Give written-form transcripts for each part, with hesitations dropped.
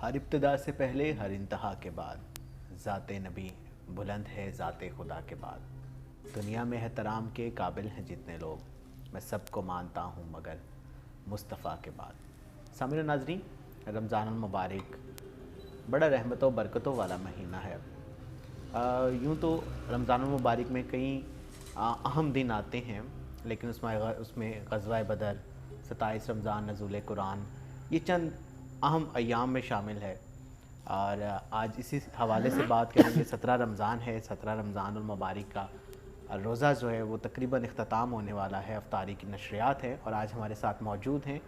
ہر ابتدا سے پہلے ہر انتہا کے بعد ذات نبی بلند ہے ذات خدا کے بعد۔ دنیا میں احترام کے قابل ہیں جتنے لوگ، میں سب کو مانتا ہوں مگر مصطفیٰ کے بعد۔ سامعین و ناظرین، رمضان المبارک بڑا رحمتوں و برکتوں والا مہینہ ہے۔ یوں تو رمضان المبارک میں کئی اہم دن آتے ہیں، لیکن اس میں غزوہ بدر، 27 رمضان، نزول قرآن، یہ چند اہم ایام میں شامل ہے۔ اور آج اسی حوالے سے بات کریں گے۔ 17 رمضان ہے، 17 رمضان المبارک کا روزہ جو ہے وہ تقریباً اختتام ہونے والا ہے، افطاری کی نشریات ہے، اور آج ہمارے ساتھ موجود ہیں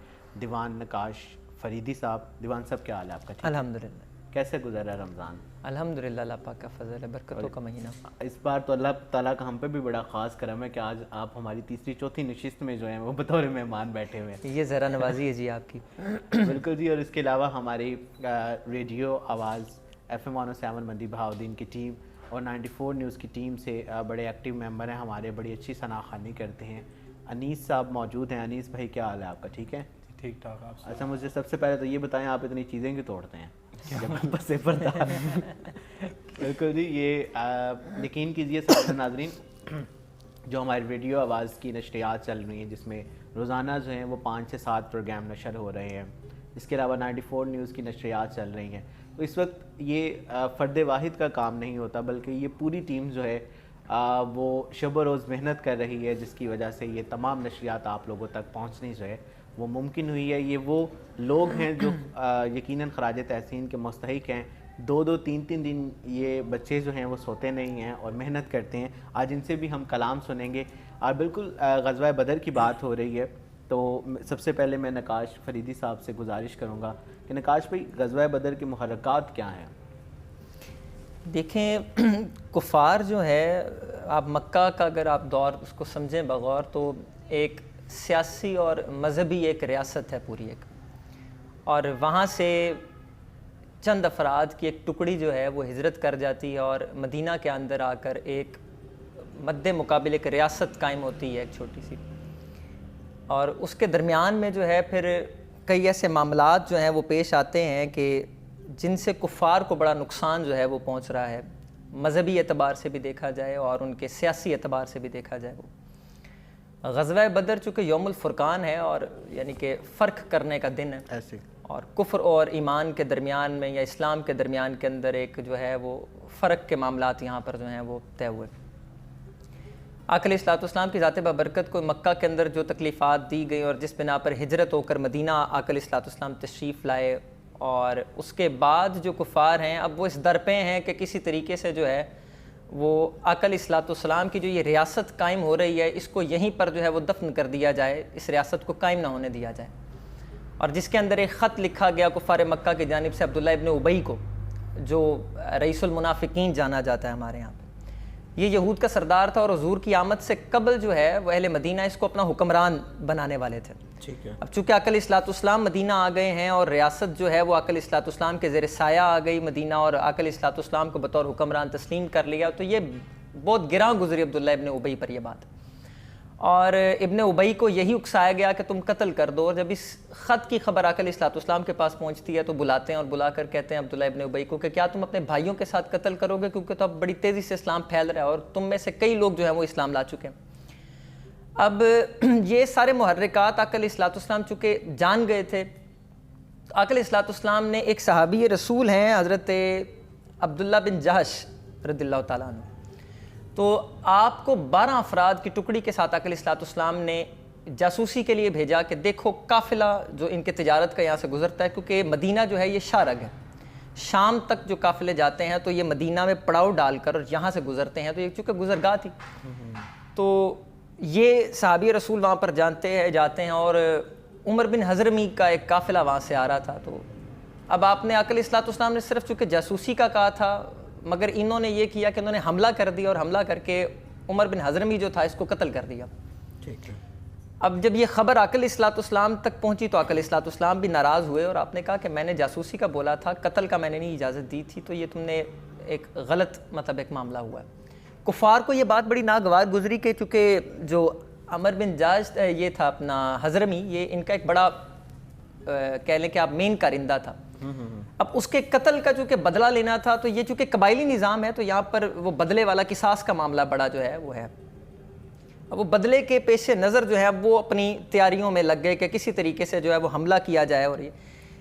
دیوان نقاش فریدی صاحب۔ دیوان صاحب کیا حال ہے آپ کا؟ الحمدللہ، کیسے گزرا رمضان؟ الحمدللہ، اللہ پاک کا فضل ہے، برکتوں کا مہینہ۔ اس بار تو اللہ تعالیٰ کا ہم پہ بھی بڑا خاص کرم ہے کہ آج آپ ہماری تیسری چوتھی نشست میں جو ہیں وہ بطور مہمان بیٹھے ہوئے ہیں۔ یہ ذرا نوازی ہے جی آپ کی۔ بالکل جی، اور اس کے علاوہ ہماری ریڈیو آواز FM 107 مندی بہاؤدین کی ٹیم اور 94 نیوز کی ٹیم سے بڑے ایکٹیو ممبر ہیں ہمارے، بڑی اچھی ثناخوانی کرتے ہیں۔ انیس صاحب موجود ہیں۔ انیس بھائی کیا حال ہے آپ کا؟ ٹھیک ہے؟ ٹھیک ٹھاک آپ سے۔ اچھا، مجھے سب سے پہلے تو یہ بتائیں، آپ اتنی چیزیں کیوں توڑتے ہیں جب بسے پر تھا؟ بالکل جی، یہ یقین کیجیے سامعین ناظرین، جو ہماری ریڈیو آواز کی نشریات چل رہی ہیں جس میں روزانہ جو ہیں وہ 5 سے 7 پروگرام نشر ہو رہے ہیں، اس کے علاوہ 94 نیوز کی نشریات چل رہی ہیں، تو اس وقت یہ فرد واحد کا کام نہیں ہوتا، بلکہ یہ پوری ٹیم جو ہے وہ شب و روز محنت کر رہی ہے، جس کی وجہ سے یہ تمام نشریات آپ لوگوں تک پہنچنی جو ہے وہ ممکن ہوئی ہے۔ یہ وہ لوگ ہیں جو یقیناً خراج تحسین کے مستحق ہیں۔ 2-2 3-3 دن یہ بچے جو ہیں وہ سوتے نہیں ہیں اور محنت کرتے ہیں۔ آج ان سے بھی ہم کلام سنیں گے، اور بالکل غزوہ بدر کی بات ہو رہی ہے، تو سب سے پہلے میں نقاش فریدی صاحب سے گزارش کروں گا کہ نقاش بھائی، غزوہ بدر کے محرکات کیا ہیں؟ دیکھیں، کفار جو ہے، آپ مکہ کا اگر آپ دور اس کو سمجھیں بغور، تو ایک سیاسی اور مذہبی ایک ریاست ہے پوری ایک، اور وہاں سے چند افراد کی ایک ٹکڑی جو ہے وہ ہجرت کر جاتی ہے اور مدینہ کے اندر آ کر ایک مد مقابل ایک ریاست قائم ہوتی ہے، ایک چھوٹی سی، اور اس کے درمیان میں جو ہے پھر کئی ایسے معاملات جو ہیں وہ پیش آتے ہیں کہ جن سے کفار کو بڑا نقصان جو ہے وہ پہنچ رہا ہے، مذہبی اعتبار سے بھی دیکھا جائے اور ان کے سیاسی اعتبار سے بھی دیکھا جائے۔ وہ غزوہ بدر چونکہ یوم الفرقان ہے، اور یعنی کہ فرق کرنے کا دن ہے، ایسے اور کفر اور ایمان کے درمیان میں یا اسلام کے درمیان کے اندر ایک جو ہے وہ فرق کے معاملات یہاں پر جو ہیں وہ طے ہوئے۔ آقا علیہ الصلوۃ والسلام کی ذات بابرکت کو مکہ کے اندر جو تکلیفات دی گئی اور جس بنا پر ہجرت ہو کر مدینہ آقا علیہ الصلوۃ والسلام تشریف لائے، اور اس کے بعد جو کفار ہیں اب وہ اس در پہ ہیں کہ کسی طریقے سے جو ہے وہ آقا علیہ الصلوۃ والسلام کی جو یہ ریاست قائم ہو رہی ہے، اس کو یہیں پر جو ہے وہ دفن کر دیا جائے، اس ریاست کو قائم نہ ہونے دیا جائے۔ اور جس کے اندر ایک خط لکھا گیا کفار مکہ کی جانب سے عبداللہ ابن ابی کو، جو رئیس المنافقین جانا جاتا ہے ہمارے یہاں پہ، یہ یہود کا سردار تھا، اور حضور کی آمد سے قبل جو ہے وہ اہل مدینہ اس کو اپنا حکمران بنانے والے تھے۔ ٹھیک ہے۔ اب چونکہ آقا علیہ الصلوۃ والسلام مدینہ آ گئے ہیں اور ریاست جو ہے وہ آقا علیہ الصلوۃ والسلام کے زیر سایہ آ گئی مدینہ، اور آقا علیہ الصلوۃ والسلام کو بطور حکمران تسلیم کر لیا، تو یہ بہت گراں گزری عبداللہ ابن ابی پر یہ بات، اور ابن ابی کو یہی اکسایا گیا کہ تم قتل کر دو۔ اور جب اس خط کی خبر آقا علیہ الصلوۃ والسلام کے پاس پہنچتی ہے تو بلاتے ہیں اور بلا کر کہتے ہیں عبداللہ ابن ابی کو کہ کیا تم اپنے بھائیوں کے ساتھ قتل کرو گے، کیونکہ تو اب بڑی تیزی سے اسلام پھیل رہا ہے اور تم میں سے کئی لوگ جو ہیں وہ اسلام لا چکے ہیں۔ اب یہ سارے محرکات آقا علیہ الصلوۃ والسلام چونکہ جان گئے تھے، آقا علیہ الصلوۃ والسلام نے ایک صحابی رسول ہیں حضرت عبداللہ بن جہش رضی اللہ تعالیٰ عنہ، تو آپ کو 12 افراد کی ٹکڑی کے ساتھ آقا علیہ الصلوۃ والسلام نے جاسوسی کے لیے بھیجا کہ دیکھو قافلہ جو ان کے تجارت کا یہاں سے گزرتا ہے، کیونکہ مدینہ جو ہے یہ شارگ ہے، شام تک جو قافلے جاتے ہیں تو یہ مدینہ میں پڑاؤ ڈال کر اور یہاں سے گزرتے ہیں، تو یہ چونکہ گزرگاہ تھی، تو یہ صحابی رسول وہاں پر جاتے ہیں، اور عمر بن حضرمی کا ایک قافلہ وہاں سے آ رہا تھا۔ تو اب آپ نے آقا علیہ الصلوۃ والسلام نے صرف چونکہ جاسوسی کا کہا تھا، مگر انہوں نے یہ کیا کہ انہوں نے حملہ کر دیا، اور حملہ کر کے عمر بن حضرمی جو تھا اس کو قتل کر دیا۔ ٹھیک ہے۔ اب جب یہ خبر آقا علیہ الصلوۃ والسلام تک پہنچی تو آقا علیہ الصلوۃ والسلام بھی ناراض ہوئے، اور آپ نے کہا کہ میں نے جاسوسی کا بولا تھا، قتل کا میں نے نہیں اجازت دی تھی، تو یہ تم نے ایک غلط ایک معاملہ ہوا ہے۔ کفار کو یہ بات بڑی ناگوار گزری کہ چونکہ جو عمر بن جاش یہ تھا اپنا حضرمی، یہ ان کا ایک بڑا کہہ لیں کہ آپ مین کارندہ تھا، اب اس کے قتل کا چونکہ بدلہ لینا تھا، تو یہ چونکہ قبائلی نظام ہے تو یہاں پر وہ بدلے والا قصاص کا معاملہ بڑا جو ہے وہ ہے۔ اب وہ بدلے کے پیش نظر جو ہے وہ اپنی تیاریوں میں لگ گئے کہ کسی طریقے سے جو ہے وہ حملہ کیا جائے، اور یہ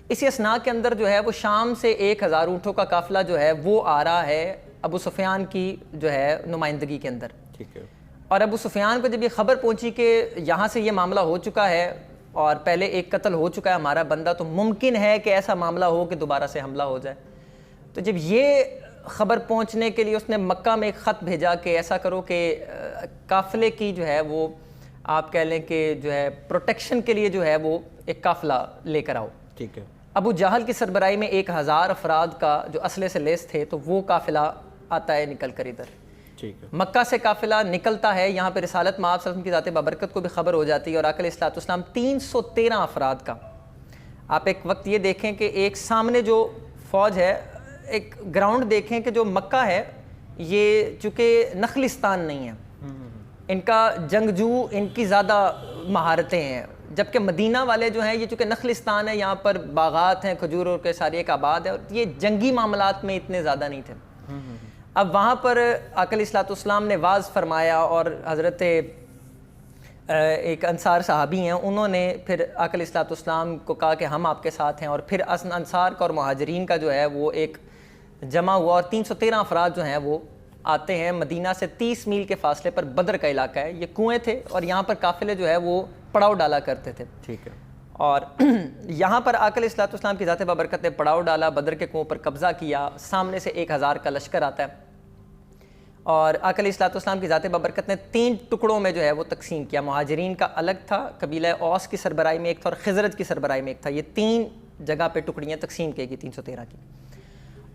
اسی اسنا کے اندر جو ہے وہ شام سے 1000 اونٹوں کا قافلہ جو ہے وہ آ رہا ہے ابو سفیان کی جو ہے نمائندگی کے اندر۔ ٹھیک ہے۔ اور ابو سفیان کو جب یہ خبر پہنچی کہ یہاں سے یہ معاملہ ہو چکا ہے اور پہلے ایک قتل ہو چکا ہے ہمارا بندہ، تو ممکن ہے کہ ایسا معاملہ ہو کہ دوبارہ سے حملہ ہو جائے، تو جب یہ خبر پہنچنے کے لیے اس نے مکہ میں ایک خط بھیجا کہ ایسا کرو کہ قافلے کی جو ہے وہ آپ کہہ لیں کہ جو ہے پروٹیکشن کے لیے جو ہے وہ ایک قافلہ لے کر آؤ۔ ٹھیک ہے۔ ابو جہل کی سربراہی میں 1000 افراد کا جو اسلحے سے لیس تھے، تو وہ قافلہ آتا ہے نکل کر ادھر۔ ٹھیک ہے۔ مکہ سے قافلہ نکلتا ہے، یہاں پہ رسالت مآب صلی اللہ علیہ وسلم کی ذات بابرکت کو بھی خبر ہو جاتی ہے، اور آقا علیہ الصلوۃ والسلام 313 افراد کا۔ آپ ایک وقت یہ دیکھیں کہ ایک سامنے جو فوج ہے، ایک گراؤنڈ دیکھیں کہ جو مکہ ہے یہ چونکہ نخلستان نہیں ہے، ان کا جنگجو ان کی زیادہ مہارتیں ہیں، جبکہ مدینہ والے جو ہیں یہ چونکہ نخلستان ہے، یہاں پر باغات ہیں، کھجور کے ساری ایک آباد ہے، اور یہ جنگی معاملات میں اتنے زیادہ نہیں تھے۔ اب وہاں پر آقا علیہ الصلوۃ والسلام نے واعظ فرمایا، اور حضرت ایک انصار صحابی ہیں، انہوں نے پھر آقا علیہ الصلوۃ والسلام کو کہا کہ ہم آپ کے ساتھ ہیں، اور پھر انصار کا اور مہاجرین کا جو ہے وہ ایک جمع ہوا، اور 313 افراد جو ہیں وہ آتے ہیں۔ مدینہ سے 30 میل کے فاصلے پر بدر کا علاقہ ہے، یہ کنویں تھے اور یہاں پر قافلے جو ہے وہ پڑاؤ ڈالا کرتے تھے۔ ٹھیک ہے۔ اور یہاں پر آقا علیہ الصلوۃ والسلام کی ذات بابرکت نے پڑاؤ ڈالا، بدر کے کنویں پر قبضہ کیا، سامنے سے 1000 کا لشکر آتا ہے، اور آقا علیہ الصلوۃ والسلام کی ذات بابرکت نے 3 ٹکڑوں میں جو ہے وہ تقسیم کیا۔ مہاجرین کا الگ تھا، قبیلہ اوس کی سربراہی میں ایک تھا، اور خزرج کی سربراہی میں ایک تھا۔ یہ 3 جگہ پہ ٹکڑیاں تقسیم کی گئی 313 کی۔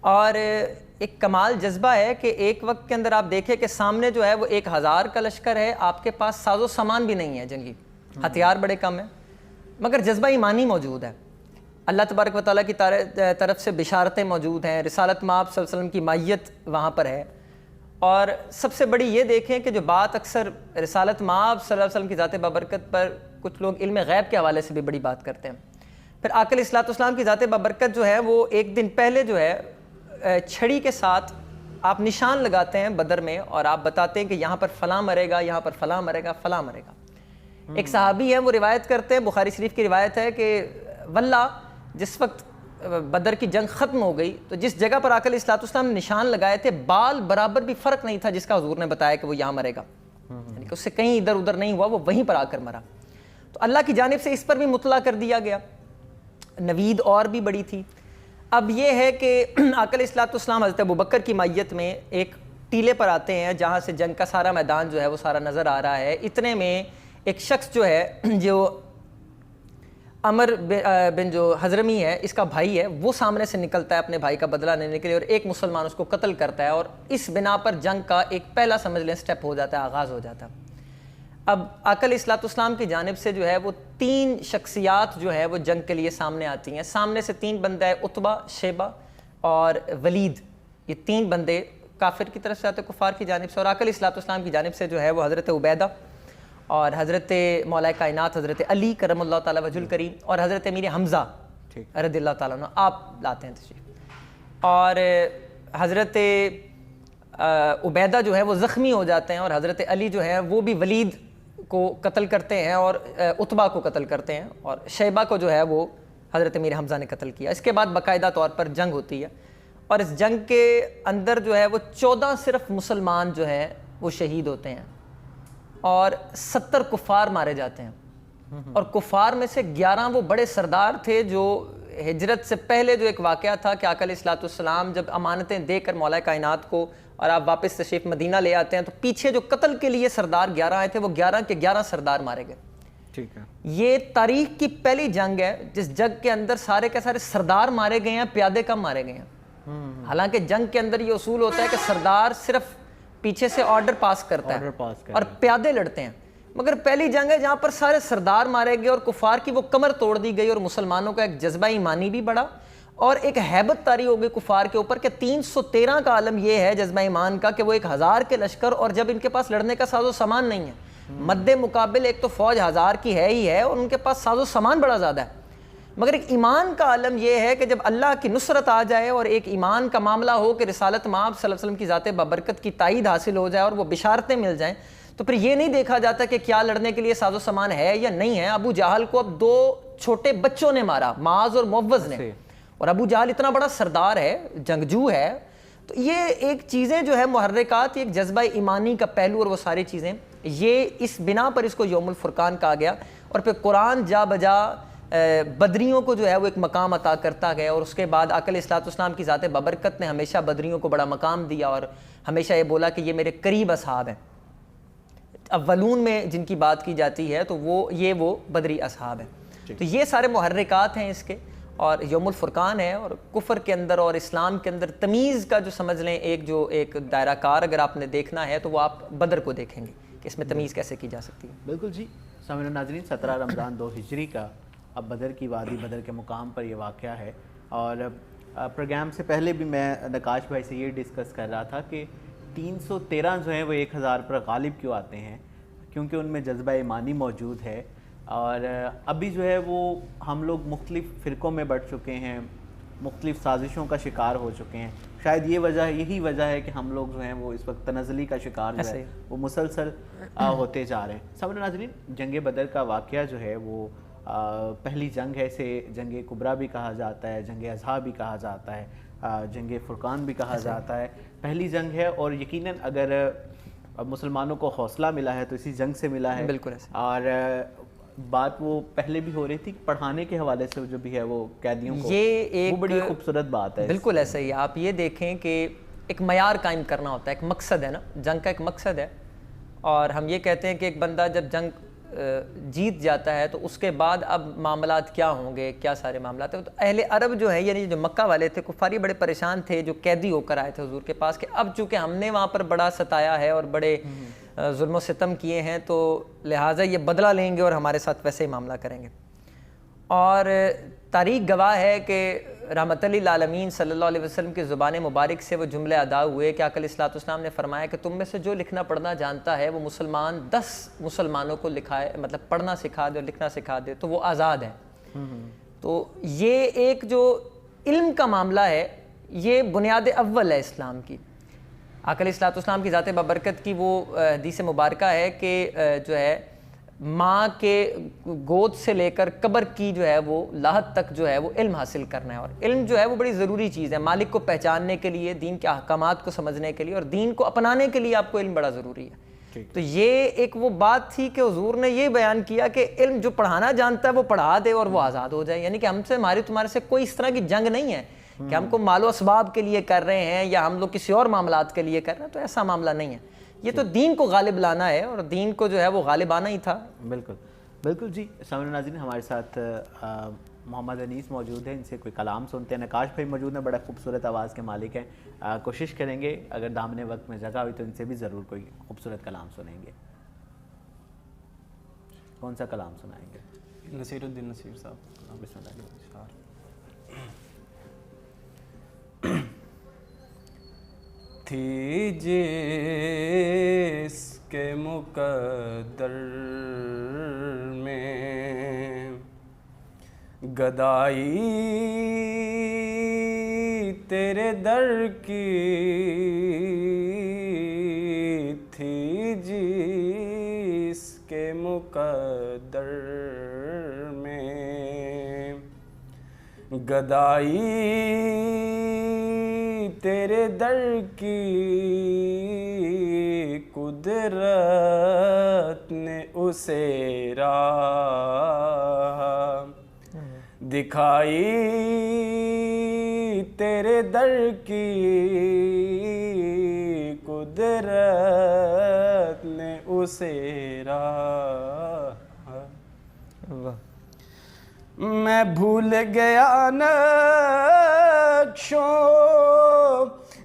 اور ایک کمال جذبہ ہے کہ ایک وقت کے اندر آپ دیکھیں کہ سامنے جو ہے وہ 1000 کا لشکر ہے، آپ کے پاس ساز و سامان بھی نہیں ہے جنگی، ہتھیار بڑے کم ہیں، مگر جذبہ ایمانی موجود ہے، اللہ تبارک و تعالیٰ کی طرف سے بشارتیں موجود ہیں، رسالت مآب صلی اللہ علیہ وسلم کی مائیت وہاں پر ہے۔ اور سب سے بڑی یہ دیکھیں کہ جو بات اکثر رسالت مآب صلی اللہ علیہ وسلم کی ذات بابرکت پر کچھ لوگ علم غیب کے حوالے سے بھی بڑی بات کرتے ہیں، پھر آقا علیہ الصلوۃ والسلام کی ذات بابرکت جو ہے وہ ایک دن پہلے جو ہے چھڑی کے ساتھ آپ نشان لگاتے ہیں بدر میں، اور آپ بتاتے ہیں کہ یہاں پر فلاں مرے گا، یہاں پر فلاں مرے گا، فلاں مرے گا۔ ایک صحابی ہے وہ روایت کرتے ہیں، بخاری شریف کی روایت ہے کہ واللہ جس وقت بدر کی جنگ ختم ہو گئی تو جس جگہ پر آقا علیہ الصلوۃ والسلام نے نشان لگائے تھے بال برابر بھی فرق نہیں تھا جس کا حضور نے بتایا کہ وہ یہاں مرے گا، یعنی کہ اس سے کہیں ادھر ادھر نہیں ہوا، وہ وہیں پر آ کر مرا۔ تو اللہ کی جانب سے اس پر بھی مطلع کر دیا گیا، نوید اور بھی بڑی تھی۔ اب یہ ہے کہ آقا علیہ الصلوۃ والسلام حضرت ابوبکر کی مائیت میں ایک ٹیلے پر آتے ہیں جہاں سے جنگ کا سارا میدان جو ہے وہ سارا نظر آ رہا ہے۔ اتنے میں ایک شخص جو ہے جو عمر بن جو حضرمی ہے، اس کا بھائی ہے، وہ سامنے سے نکلتا ہے اپنے بھائی کا بدلہ لینے کے لیے، اور ایک مسلمان اس کو قتل کرتا ہے، اور اس بنا پر جنگ کا ایک پہلا سمجھ لیں سٹیپ ہو جاتا ہے، آغاز ہو جاتا ہے۔ اب آقا علیہ الصلوۃ والسلام کی جانب سے جو ہے وہ 3 شخصیات جو ہے وہ جنگ کے لیے سامنے آتی ہیں۔ سامنے سے 3 بندے ہیں، عتبہ، شیبہ اور ولید، یہ 3 بندے کافر کی طرف سے آتے ہیں، کفار کی جانب سے، اور آقا علیہ الصلوۃ والسلام کی جانب سے جو ہے وہ حضرت عبیدہ اور حضرت مولا کائنات حضرت علی کرم اللہ تعالیٰ وجہ الکریم اور حضرت امیر حمزہ رضی اللہ تعالیٰ عنہ آپ لاتے ہیں تشریف، اور حضرت عبیدہ جو ہے وہ زخمی ہو جاتے ہیں، اور حضرت علی جو ہے وہ بھی ولید کو قتل کرتے ہیں اور عتبہ کو قتل کرتے ہیں، اور شیبہ کو جو ہے وہ حضرت امیر حمزہ نے قتل کیا۔ اس کے بعد باقاعدہ طور پر جنگ ہوتی ہے، اور اس جنگ کے اندر جو ہے وہ 14 صرف مسلمان جو ہے وہ شہید ہوتے ہیں، اور 70 کفار مارے جاتے ہیں، اور کفار میں سے 11 وہ بڑے سردار تھے۔ جو ہجرت سے پہلے جو ایک واقعہ تھا کہ آقا علیہ الصلوۃ والسلام جب امانتیں دے کر مولا کائنات کو اور آپ واپس تشریف مدینہ لے آتے ہیں تو پیچھے جو قتل کے لیے سردار 11 آئے تھے، وہ 11 کے 11 سردار مارے گئے۔ ٹھیک ہے۔ یہ تاریخ کی پہلی جنگ ہے جس جنگ کے اندر سارے کے سارے سردار مارے گئے ہیں، پیادے کم مارے گئے ہیں۔ حالانکہ جنگ کے اندر یہ اصول ہوتا ہے کہ سردار صرف پیچھے سے آرڈر پاس کرتا ہے اور پیادے لڑتے ہیں، مگر پہلی جنگ ہے جہاں پر سارے سردار مارے گئے اور کفار کی وہ کمر توڑ دی گئی، اور مسلمانوں کا ایک جذبہ ایمانی بھی بڑھا اور ایک ہیبت طاری ہو گئی کفار کے اوپر کہ 313 کا عالم یہ ہے جذبہ ایمان کا کہ وہ 1000 کے لشکر، اور جب ان کے پاس لڑنے کا ساز و سامان نہیں ہے، مد مقابل ایک تو فوج 1000 کی ہے ہی ہے اور ان کے پاس ساز و سامان بڑا زیادہ ہے، مگر ایک ایمان کا عالم یہ ہے کہ جب اللہ کی نصرت آ جائے اور ایک ایمان کا معاملہ ہو کہ رسالت مآب صلی اللہ علیہ وسلم کی ذات بابرکت کی تائید حاصل ہو جائے اور وہ بشارتیں مل جائیں، تو پھر یہ نہیں دیکھا جاتا کہ کیا لڑنے کے لیے ساز و سامان ہے یا نہیں ہے۔ ابو جہل کو اب 2 چھوٹے بچوں نے مارا، معاذ اور معوذ نے، اور ابو جہل اتنا بڑا سردار ہے، جنگجو ہے۔ تو یہ ایک چیزیں جو ہے محرکات، ایک جذبہ ایمانی کا پہلو اور وہ ساری چیزیں، یہ اس بنا پر اس کو یوم الفرقان کہا گیا۔ اور پھر قرآن جا بجا بدریوں کو جو ہے وہ ایک مقام عطا کرتا گیا، اور اس کے بعد آقا علیہ السلام کی ذات بابرکت نے ہمیشہ بدریوں کو بڑا مقام دیا اور ہمیشہ یہ بولا کہ یہ میرے قریب اصحاب ہیں۔ اولون میں جن کی بات کی جاتی ہے تو وہ بدری اصحاب ہیں۔ تو یہ سارے محرکات ہیں اس کے، اور یوم الفرقان ہے۔ اور کفر کے اندر اور اسلام کے اندر تمیز کا جو سمجھ لیں ایک دائرہ کار اگر آپ نے دیکھنا ہے تو وہ آپ بدر کو دیکھیں گے کہ اس میں تمیز کیسے کی جا سکتی ہے۔ بالکل جی۔ سامعین ناظرین، 17 رمضان 2 ہجری کا اب بدر کی وادی، بدر کے مقام پر یہ واقعہ ہے۔ اور پروگرام سے پہلے بھی میں نقاش بھائی سے یہ ڈسکس کر رہا تھا کہ 313 جو ہیں وہ 1000 پر غالب کیوں آتے ہیں، کیونکہ ان میں جذبہ ایمانی موجود ہے۔ اور ابھی جو ہے وہ ہم لوگ مختلف فرقوں میں بٹ چکے ہیں، مختلف سازشوں کا شکار ہو چکے ہیں۔ شاید یہی وجہ ہے کہ ہم لوگ جو ہیں وہ اس وقت تنزلی کا شکار جو ہے وہ مسلسل ہوتے جا رہے ہیں۔ سامعین ناظرین، جنگ بدر کا واقعہ جو ہے وہ پہلی جنگ ہے، اسے جنگ کبریٰ بھی کہا جاتا ہے، جنگ اضحیٰ بھی کہا جاتا ہے، جنگ فرقان بھی کہا جاتا ہے۔ پہلی جنگ ہے، اور یقیناً اگر مسلمانوں کو حوصلہ ملا ہے تو اسی جنگ سے ملا ہے۔ بالکل ایسے۔ اور بات وہ پہلے بھی ہو رہی تھی، پڑھانے کے حوالے سے جو بھی ہے وہ قیدیوں کو، یہ ایک وہ بڑی خوبصورت بات ہے۔ بالکل ایسا ہی، آپ یہ دیکھیں کہ ایک معیار قائم کرنا ہوتا ہے، ایک مقصد ہے نا، جنگ کا ایک مقصد ہے۔ اور ہم یہ کہتے ہیں کہ ایک بندہ جب جنگ جیت جاتا ہے تو اس کے بعد اب معاملات کیا ہوں گے، کیا سارے معاملات ہیں۔ تو اہل عرب جو ہیں، یعنی جو مکہ والے تھے، کفاری بڑے پریشان تھے جو قیدی ہو کر آئے تھے حضور کے پاس، کہ اب چونکہ ہم نے وہاں پر بڑا ستایا ہے اور بڑے ظلم و ستم کیے ہیں، تو لہٰذا یہ بدلہ لیں گے اور ہمارے ساتھ ویسے ہی معاملہ کریں گے۔ اور تاریخ گواہ ہے کہ رحمت للعالمین صلی اللہ علیہ وسلم کی زبان مبارک سے وہ جملے ادا ہوئے کہ آقا علیہ السلام نے فرمایا کہ تم میں سے جو لکھنا پڑھنا جانتا ہے وہ مسلمان 10 مسلمانوں کو لکھائے، مطلب پڑھنا سکھا دے اور لکھنا سکھا دے تو وہ آزاد ہے۔ تو یہ ایک جو علم کا معاملہ ہے، یہ بنیاد اول ہے اسلام کی۔ آقا علیہ السلام کی ذات بابرکت کی وہ حدیث مبارکہ ہے کہ جو ہے ماں کے گود سے لے کر قبر کی جو ہے وہ لاحت تک جو ہے وہ علم حاصل کرنا ہے، اور علم جو ہے وہ بڑی ضروری چیز ہے مالک کو پہچاننے کے لیے، دین کے احکامات کو سمجھنے کے لیے، اور دین کو اپنانے کے لیے آپ کو علم بڑا ضروری ہے۔ تو یہ ایک وہ بات تھی کہ حضور نے یہ بیان کیا کہ علم جو پڑھانا جانتا ہے وہ پڑھا دے اور وہ آزاد ہو جائے، یعنی کہ ہم سے ہماری تمہارے سے کوئی اس طرح کی جنگ نہیں ہے کہ ہم کو مال و اسباب کے لیے کر رہے ہیں یا ہم لوگ کسی اور معاملات کے لیے کر رہے ہیں، تو ایسا معاملہ نہیں ہے۔ یہ تو دین کو غالب لانا ہے، اور دین کو جو ہے وہ غالب آنا ہی تھا۔ بالکل بالکل جی۔ سامعین ناظرین، ہمارے ساتھ محمد انیس موجود ہیں، ان سے کوئی کلام سنتے ہیں۔ نقاش بھائی موجود ہیں، بڑا خوبصورت آواز کے مالک ہیں، کوشش کریں گے اگر دامن وقت میں جگہ ہوئی تو ان سے بھی ضرور کوئی خوبصورت کلام سنیں گے۔ کون سا کلام سنائیں گے؟ نصیر الدین نصیر صاحب، بسم اللہ۔ تھی جس کے مقدر میں گدائی تیرے در کی، تھی جس کے مقدر میں گدائی تیرے در کی، قدرت نے اسے راہ دکھائی تیرے در کی، قدرت نے اسے راہ۔ میں بھول گیا نقش و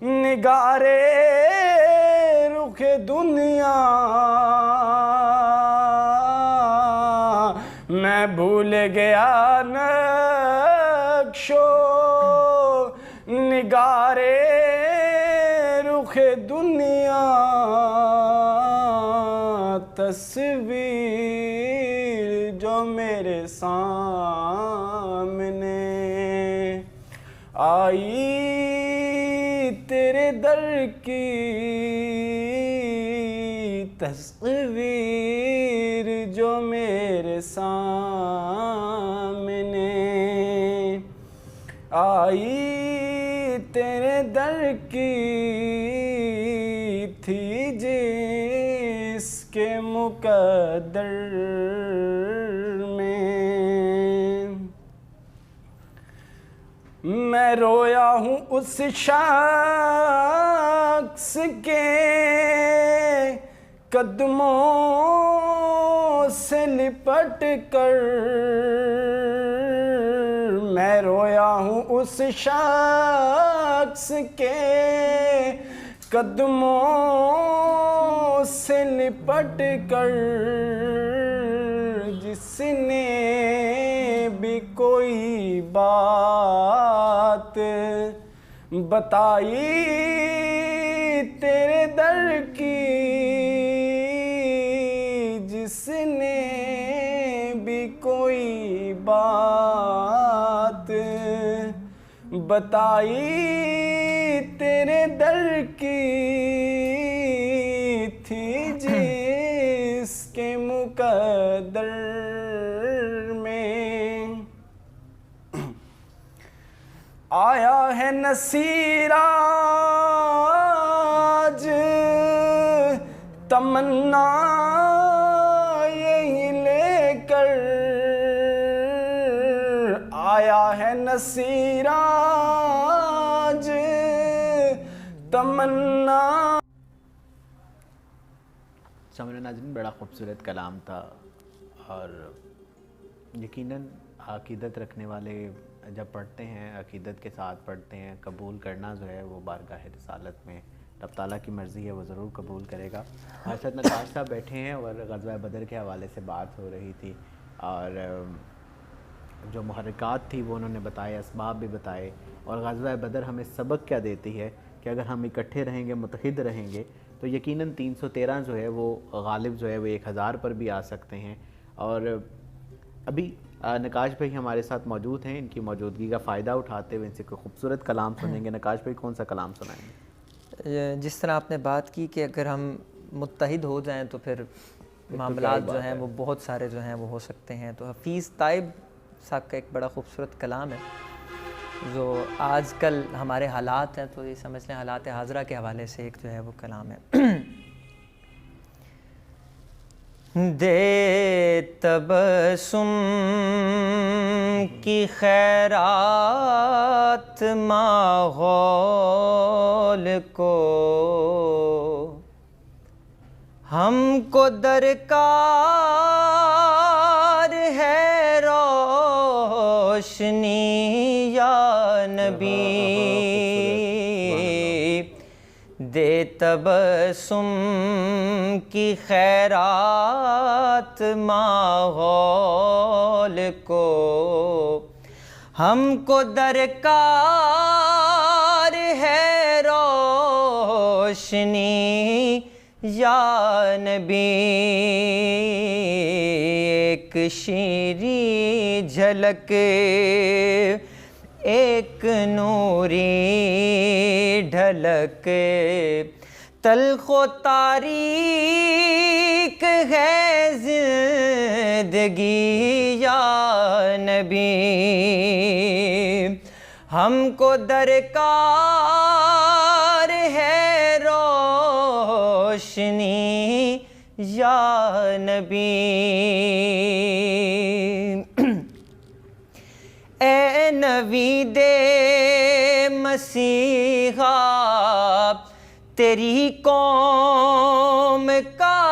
نگارے رخ دنیا، میں بھول گیا نقش و نگارے رخ دنیا، تصویر جو میرے سامنے آئی تیرے در کی تصویر جو میرے سامنے آئی تیرے در کی تھی جس کے مقدر میں رویا ہوں اس شخص کے قدموں سے لپٹ کر میں رویا ہوں اس شخص کے قدموں سے لپٹ کر جس نے بھی کوئی بات بتائی تیرے در کی جس نے بھی کوئی بات بتائی تیرے در کی تھی جس کے مقدر آیا ہے نصیر آج تمنا یہی لے کر آیا ہے نصیر آج تمنا. سامعین ناظرین بڑا خوبصورت کلام تھا اور یقیناً عقیدت رکھنے والے جب پڑھتے ہیں عقیدت کے ساتھ پڑھتے ہیں قبول کرنا جو ہے وہ بارگاہ رسالت میں رب تعالیٰ کی مرضی ہے وہ ضرور قبول کرے گا. ہمارے ساتھ نقاش صاحب بیٹھے ہیں اور غزوہ بدر کے حوالے سے بات ہو رہی تھی اور جو محرکات تھی وہ انہوں نے بتائے اسباب بھی بتائے اور غزوہ بدر ہمیں سبق کیا دیتی ہے کہ اگر ہم اکٹھے رہیں گے متحد رہیں گے تو یقیناً 313 جو ہے وہ غالب جو ہے وہ 1000 پر بھی آ سکتے ہیں. اور ابھی نقاش بھائی ہمارے ساتھ موجود ہیں, ان کی موجودگی کا فائدہ اٹھاتے ہوئے ان سے کوئی خوبصورت کلام سنیں گے. نقاش بھائی کون سا کلام سنائیں گے؟ جس طرح آپ نے بات کی کہ اگر ہم متحد ہو جائیں تو پھر معاملات جو ہیں وہ بہت سارے جو ہیں وہ ہو سکتے ہیں. تو حفیظ طائب صاحب کا ایک بڑا خوبصورت کلام ہے جو آج کل ہمارے حالات ہیں تو یہ سمجھ لیں حالات حاضرہ کے حوالے سے ایک جو ہے وہ کلام ہے. دے تبسم کی خیرات ماحول کو ہم کو درکار ہے روشنی یا نبی. دے تبسم کی خیرات ماحول کو ہم کو درکار ہے روشنی یا نبی. ایک شیریں جھلک ایک نوری ڈھلک تلخ و تاریک ہے زندگی یا نبی. ہم کو درکار ہے روشنی یا نبی. اے نوید مسیحا تیری قوم کا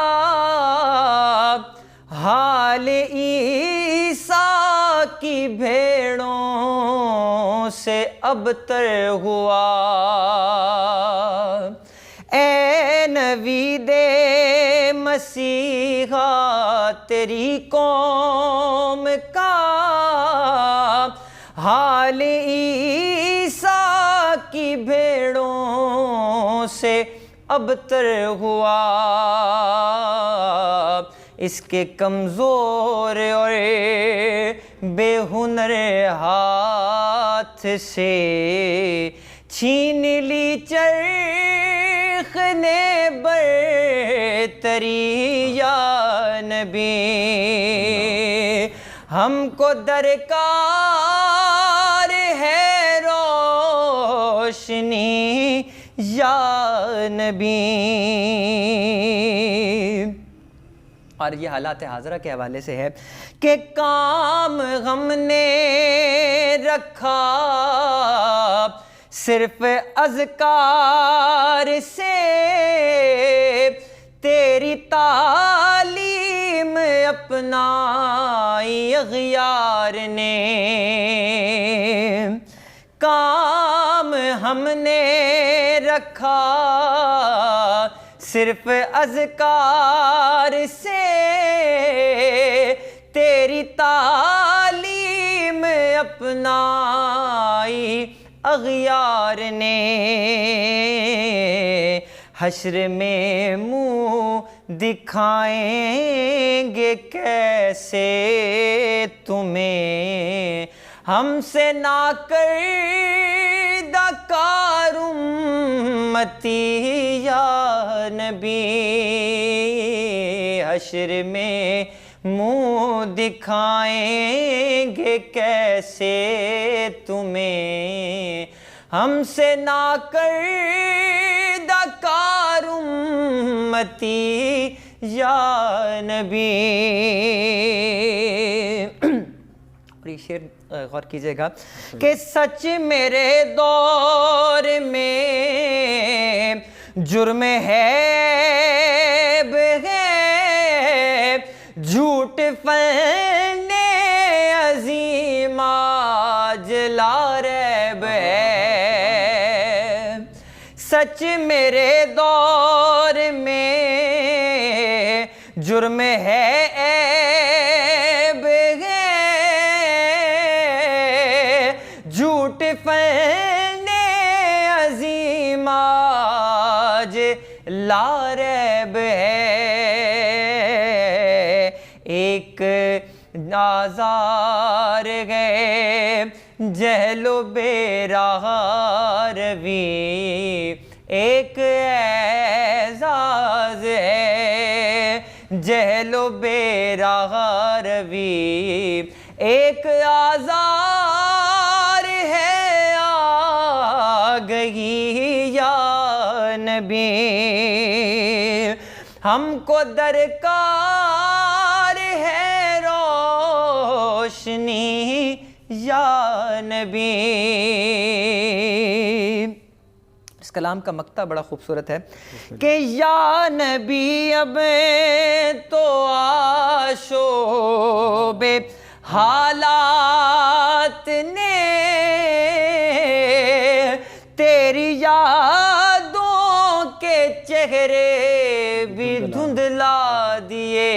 حال عیسیٰ کی بھیڑوں سے ابتر ہوا. اے نوید مسیحا تیری قوم کا حال عیسیٰ کی بھیڑوں سے ابتر ہوا. اس کے کمزور اور بے ہنر ہاتھ سے چھین لی چرخ نے برتری یا نبی ہم کو درکار ہے روشنی یا نبی. اور یہ حالات حاضرہ کے حوالے سے ہے کہ کام ہم نے رکھا صرف اذکار سے تیری تعلیم اپنائی اغیار نے. کام ہم نے رکھا صرف اذکار سے تیری تعلیم اپنائی اغیار نے. حشر میں منہ دکھائیں گے کیسے تمہیں ہم سے ناکردہ کار امتی یا نبی. حشر میں منہ دکھائیں گے کیسے تمہیں ہم سے ناکردہ کار امتی یا نبی. اور یہ شعر غور کیجئے گا کہ سچ میرے دور میں جرم ہے جھوٹ فن عظیم آج لا ریب ہے. سچ میرے دور میں جرم ہے جھوٹ فن عظیم آج لا ریب ہے. ایک آزار گئے جہل و بے راہ روی ایک اعزاز ہے جہل و بے راہ روی ایک آزار ہے آ گئی یا نبی. ہم کو درکار ہے روشنی یا نبی. اس کلام کا مقطع بڑا خوبصورت ہے کہ یا نبی اب تو آشوب حالات نے تیری یادوں کے چہرے بھی دھندلا دیے.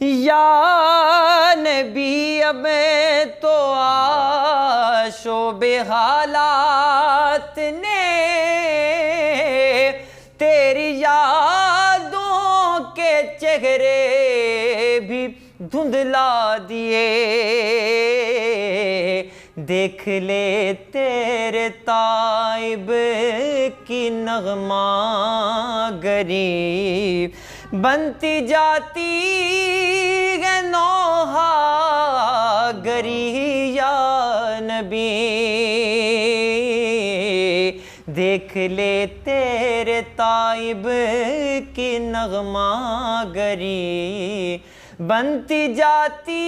یا نبی اب تو آشوب حالات نے تیری یادوں کے چہرے بھی دھندلا دیے. دیکھ لے تیرے تائب کی نغمہ گری بنتی جاتی ہے نوحہ گری یا نبی. دیکھ لے تیرے تائب کی نغمہ گری بنتی جاتی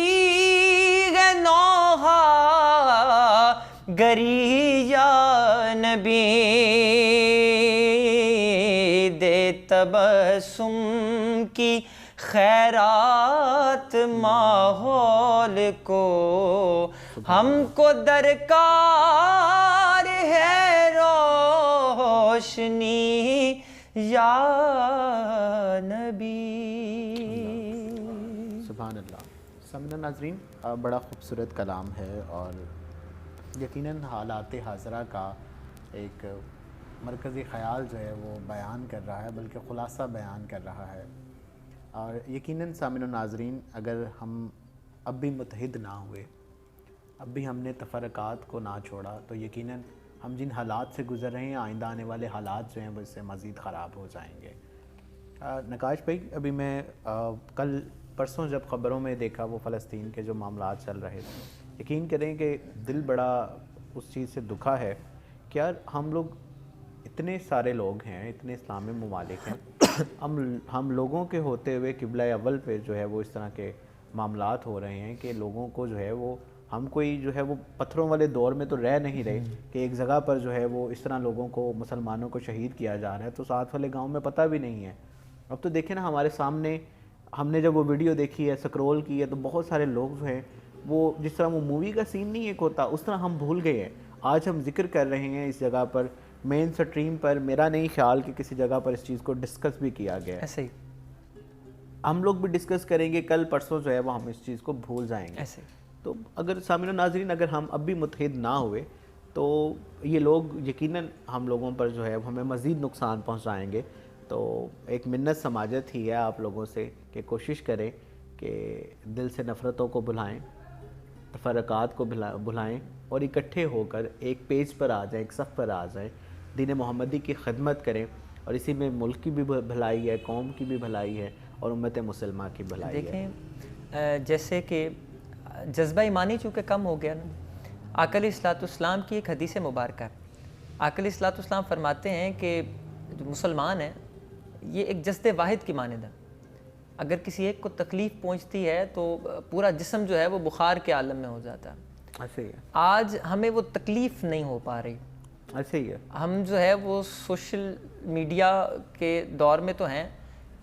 ہے نوحہ گری یا نبی. دے تبسم کی خیرات ماحول کو ہم کو درکار ہے روشنی یا نبی. سبحان اللہ. سامعین ناظرین بڑا خوبصورت کلام ہے اور یقیناً حالات حاضرہ کا ایک مرکزی خیال جو ہے وہ بیان کر رہا ہے بلکہ خلاصہ بیان کر رہا ہے. اور یقیناً سامعین و ناظرین اگر ہم اب بھی متحد نہ ہوئے، اب بھی ہم نے تفرقات کو نہ چھوڑا، تو یقیناً ہم جن حالات سے گزر رہے ہیں آئندہ آنے والے حالات جو ہیں وہ اس سے مزید خراب ہو جائیں گے۔ نقاش بھائی، ابھی میں کل پرسوں جب خبروں میں دیکھا وہ فلسطین کے جو معاملات چل رہے تھے، یقین کریں کہ دل بڑا اس چیز سے دکھا ہے کہ یار ہم لوگ اتنے سارے لوگ ہیں، اتنے اسلامی ممالک ہیں، ہم لوگوں کے ہوتے ہوئے قبلہ اول پہ جو ہے وہ اس طرح کے معاملات ہو رہے ہیں کہ لوگوں کو جو ہے وہ ہم کوئی جو ہے وہ پتھروں والے دور میں تو رہ نہیں رہے کہ ایک جگہ پر جو ہے وہ اس طرح لوگوں کو، مسلمانوں کو شہید کیا جا رہا ہے تو ساتھ والے گاؤں میں پتہ بھی نہیں ہے۔ اب تو دیکھیں نا ہمارے سامنے، ہم نے جب وہ ویڈیو دیکھی ہے، سکرول کی ہے، تو بہت سارے لوگ جو ہیں وہ جس طرح وہ مووی کا سین نہیں ایک ہوتا اس طرح ہم بھول گئے ہیں۔ آج ہم ذکر کر رہے ہیں اس جگہ پر، مین سٹریم پر، میرا نہیں خیال کہ کسی جگہ پر اس چیز کو ڈسکس بھی کیا گیا ہے۔ ایسے ہی ہم لوگ بھی ڈسکس کریں گے، کل پرسوں جو ہے وہ ہم اس چیز کو بھول جائیں گے۔ ایسے تو اگر سامعین و ناظرین، اگر ہم اب بھی متحد نہ ہوئے تو یہ لوگ یقیناً ہم لوگوں پر جو ہے ہمیں مزید نقصان پہنچائیں گے۔ تو ایک منت سماجت ہی ہے آپ لوگوں سے کہ کوشش کریں کہ دل سے نفرتوں کو بھلائیں، تفرقات کو بھلائیں اور اکٹھے ہو کر ایک پیج پر آ جائیں، ایک صف پر آ جائیں، دین محمدی کی خدمت کریں، اور اسی میں ملک کی بھی بھلائی ہے، قوم کی بھی بھلائی ہے اور امت مسلمہ کی بھلائی ہے۔ دیکھیں جیسے کہ جذبہ ایمانی چونکہ کم ہو گیا نا، آقا علیہ الصلوۃ والسلام کی ایک حدیث مبارکہ ہے۔ آقا علیہ الصلوۃ والسلام فرماتے ہیں کہ جو مسلمان ہیں یہ ایک جسد واحد کی مانند ہے، اگر کسی ایک کو تکلیف پہنچتی ہے تو پورا جسم جو ہے وہ بخار کے عالم میں ہو جاتا ہے۔ ایسے ہی ہے، آج ہمیں وہ تکلیف نہیں ہو پا رہی، ایسے ہی ہے۔ ہم جو ہے وہ سوشل میڈیا کے دور میں تو ہیں،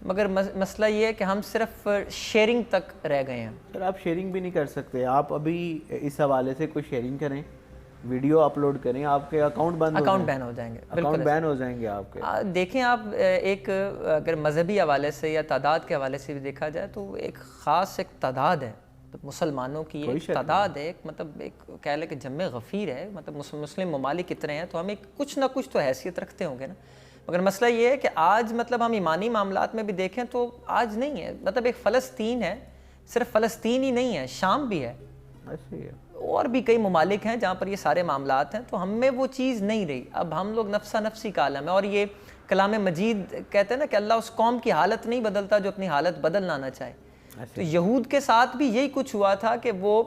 مگر مسئلہ یہ ہے کہ ہم صرف شیئرنگ تک رہ گئے ہیں۔ سر آپ شیئرنگ بھی نہیں کر سکتے، آپ ابھی اس حوالے سے کوئی شیئرنگ کریں، ویڈیو اپلوڈ کریں، آپ کے اکاؤنٹ بند اکاؤنٹ بین ہو جائیں گے، اکاؤنٹ بین ہو جائیں گے آپ کے۔ دیکھیں آپ ایک اگر مذہبی حوالے سے یا تعداد کے حوالے سے بھی دیکھا جائے تو ایک خاص ایک تعداد ہے مسلمانوں کی، ایک تعداد ہے، ایک مطلب ایک کہہ لیں کہ جمع غفیر ہے، مطلب مسلم ممالک اتنے ہیں تو ہمیں کچھ نہ کچھ تو حیثیت رکھتے ہوں گے نا۔ مگر مسئلہ یہ ہے کہ آج مطلب ہم ایمانی معاملات میں بھی دیکھیں تو آج نہیں ہے، مطلب ایک فلسطین ہے، صرف فلسطین ہی نہیں ہے، شام بھی ہے، ایسے ہی ہے، اور بھی کئی ممالک ہیں جہاں پر یہ سارے معاملات ہیں، تو ہم میں وہ چیز نہیں رہی۔ اب ہم لوگ نفسا نفسی کا عالم ہے، اور یہ کلام مجید کہتے ہیں نا کہ اللہ اس قوم کی حالت نہیں بدلتا جو اپنی حالت بدلنا نہ چاہے۔ تو یہود کے ساتھ بھی یہی کچھ ہوا تھا کہ وہ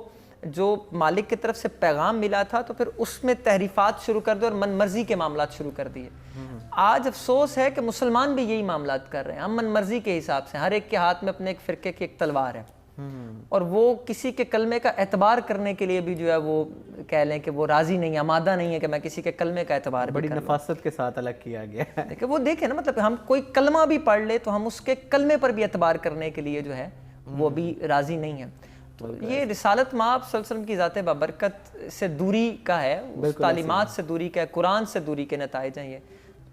جو مالک کی طرف سے پیغام ملا تھا تو پھر اس میں تحریفات شروع کر دی اور من مرضی کے معاملات شروع کر دیے۔ آج افسوس ہے کہ مسلمان بھی یہی معاملات کر رہے ہیں، ہم من مرضی کے حساب سے، ہر ایک کے ہاتھ میں اپنے ایک فرقے کی ایک تلوار ہے، اور وہ کسی کے کلمے کا اعتبار کرنے کے لیے بھی جو ہے وہ کہہ لیں کہ وہ راضی نہیں ہے، آمادہ نہیں ہے کہ میں کسی کے کلمے کا اعتبار بڑی نفاست کے ساتھ الگ کیا گیا ہے۔ دیکھیں وہ دیکھیں نا، مطلب ہم کوئی کلمہ بھی پڑھ لے تو ہم اس کے کلمے پر بھی اعتبار کرنے کے لیے جو ہے وہ بھی راضی نہیں ہے۔ تو یہ رسالت مآب صلی اللہ علیہ وسلم کی ذات بابرکت سے دوری کا ہے، اس تعلیمات سے دوری کا ہے، قرآن سے دوری کے نتائج ہیں یہ۔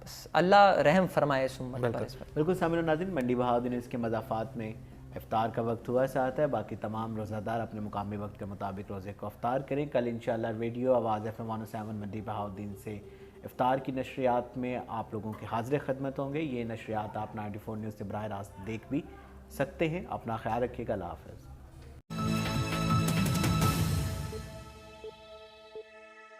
بس اللہ رحم فرمائے اس امت پر۔ بالکل سامعین و ناظرین، منڈی بہاؤدین اس کے مضافات میں افطار کا وقت ہوا سے آتا ہے، باقی تمام روزہ دار اپنے مقامی وقت کے مطابق روزے کو افطار کریں۔ کل انشاءاللہ ریڈیو آواز FM 107 منڈی بہاؤدین سے افطار کی نشریات میں آپ لوگوں کی حاضر خدمت ہوں گے۔ یہ نشریات آپ 94 نیوز سے براہ راست دیکھ بھی سکتے ہیں۔ اپنا خیال رکھیے گا، اللہ حافظ۔